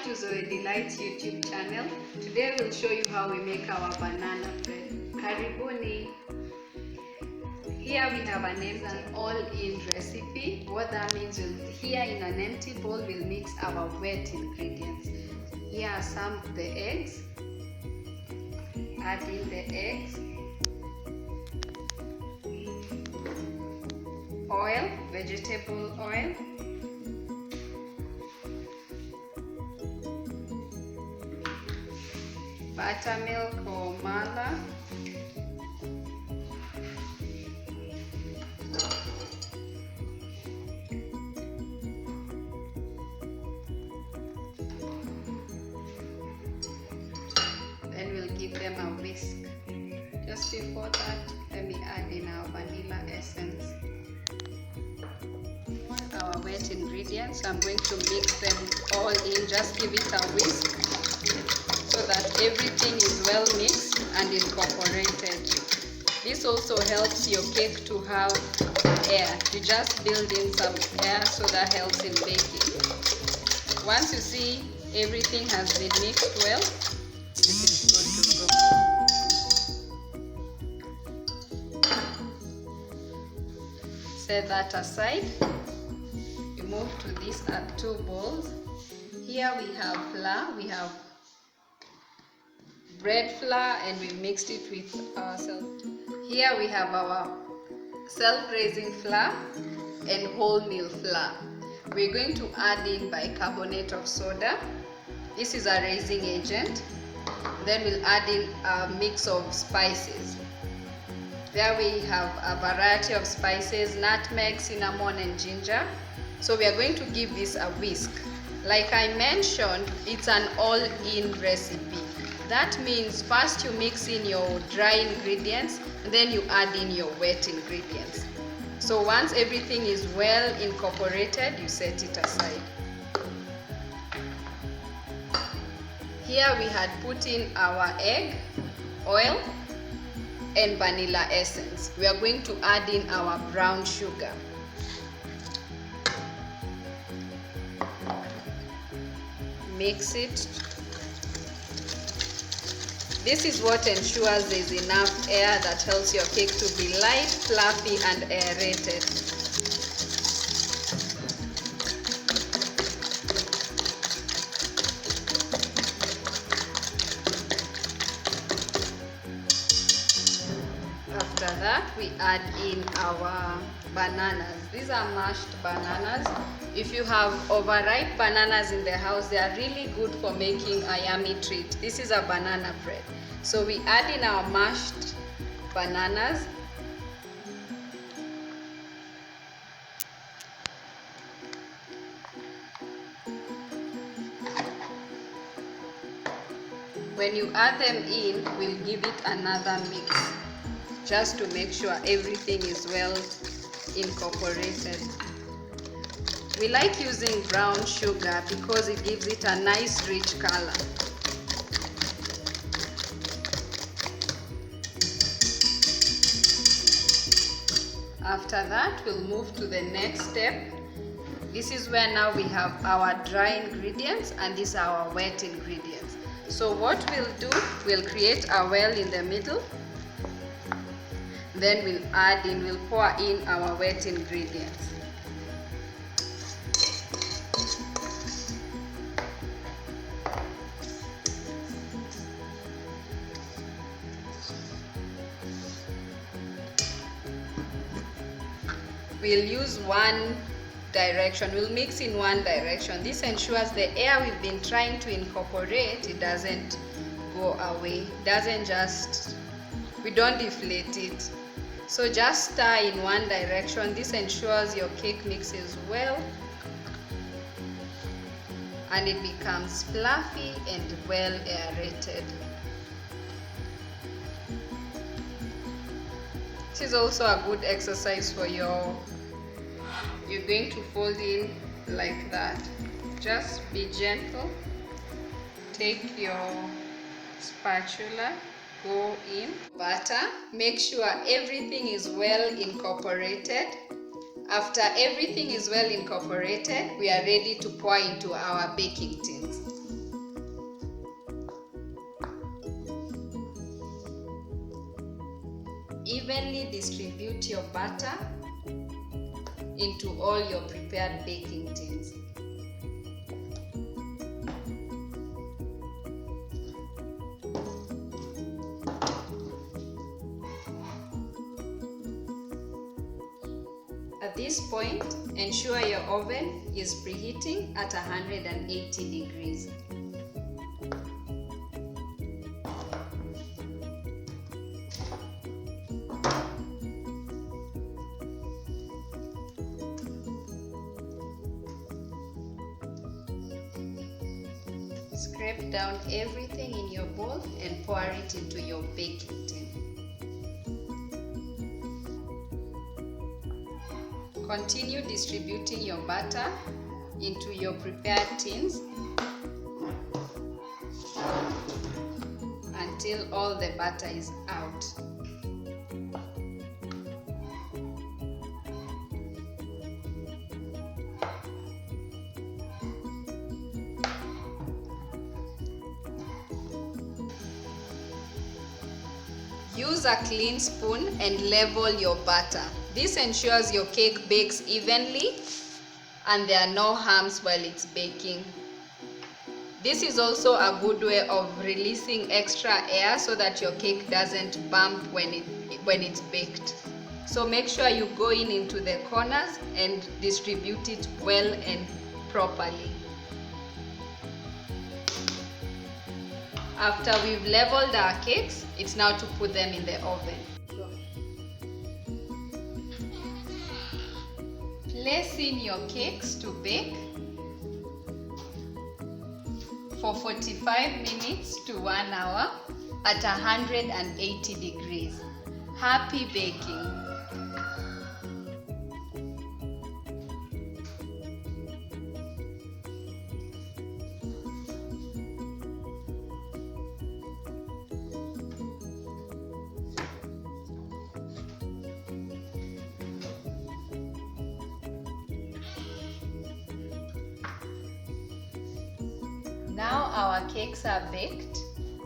to Zoe Delights YouTube channel. Today we'll show you how we make our banana bread. Karibuni! Here we have an all-in recipe. What that means is here in an empty bowl we'll mix our wet ingredients. Here are some of the eggs. Add in the eggs. Oil, vegetable oil. Buttermilk or mala. Then we'll give them a whisk. Just before that, let me add in our vanilla essence. Our wet ingredients, I'm going to mix them all in. Just give it a whisk so that everything is well mixed and incorporated. This also helps your cake to have air. You just build in some air, so that helps in baking. Once you see everything has been mixed well, this is good to go. Set that aside. You move to these two bowls. Here we have flour, we have bread flour, and we mixed it with ourselves. Here we have our self-raising flour and wholemeal flour. We're going to add in bicarbonate of soda. This is a raising agent. Then we'll add in a mix of spices. There we have a variety of spices: nutmeg, cinnamon, and ginger. So we are going to give this a whisk. Like I mentioned, it's an all-in recipe. That means first you mix in your dry ingredients, and then you add in your wet ingredients. So once everything is well incorporated, you set it aside. Here we had put in our egg, oil, and vanilla essence. We are going to add in our brown sugar. Mix it. This is what ensures there's enough air that helps your cake to be light, fluffy, and aerated. After that, we add in our bananas. These are mashed bananas. If you have overripe bananas in the house, they are really good for making a yummy treat. This is a banana bread. So we add in our mashed bananas. When you add them in, we'll give it another mix, just to make sure everything is well incorporated. We like using brown sugar because it gives it a nice rich color. After that, we'll move to the next step. This is where now we have our dry ingredients and these are our wet ingredients. So what we'll do, we'll create a well in the middle. Then we'll pour in our wet ingredients. We'll use one direction. We'll mix in one direction. This ensures the air we've been trying to incorporate, it doesn't go away. We don't deflate it. So just stir in one direction. This ensures your cake mixes well and it becomes fluffy and well aerated. This is also a good exercise for you're going to fold in like that. Just be gentle. Take your spatula, go in. Butter. Make sure everything is well incorporated. After everything is well incorporated, we are ready to pour into our baking tins. evenly distribute your butter into all your prepared baking tins. At this point, ensure your oven is preheating at 180 degrees. Scrape down everything in your bowl and pour it into your baking tin. Continue distributing your butter into your prepared tins until all the butter is out. Use a clean spoon and level your butter. This ensures your cake bakes evenly and there are no humps while it's baking. This is also a good way of releasing extra air so that your cake doesn't bump when it's baked. So make sure you go into the corners and distribute it well and properly. After we've leveled our cakes, it's now to put them in the oven. Place in your cakes to bake for 45 minutes to 1 hour at 180 degrees. Happy baking! Now our cakes are baked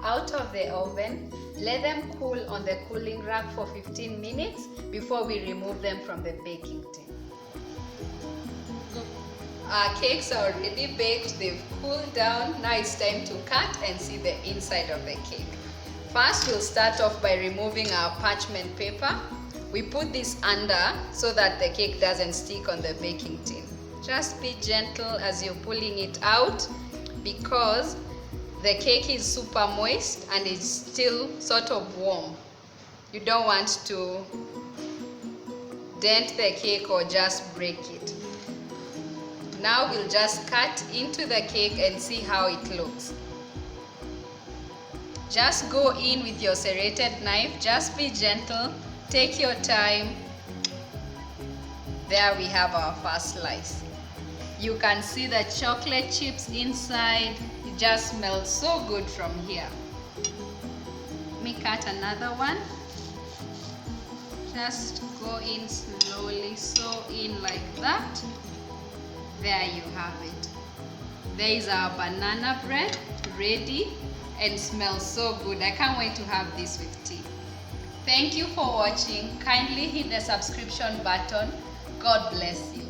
out of the oven. Let them cool on the cooling rack for 15 minutes before we remove them from the baking tin. Our cakes are already baked, they've cooled down. Now it's time to cut and see the inside of the cake. First, we'll start off by removing our parchment paper. We put this under so that the cake doesn't stick on the baking tin. Just be gentle as you're pulling it out, because the cake is super moist and it's still sort of warm. You don't want to dent the cake or just break it. Now we'll just cut into the cake and see how it looks. Just go in with your serrated knife. Just be gentle. Take your time. There we have our first slice. You can see the chocolate chips inside. It just smells so good from here. Let me cut another one. Just go in slowly, sew in like that. There you have it. There is our banana bread ready and smells so good. I can't wait to have this with tea. Thank you for watching. Kindly hit the subscription button. God bless you.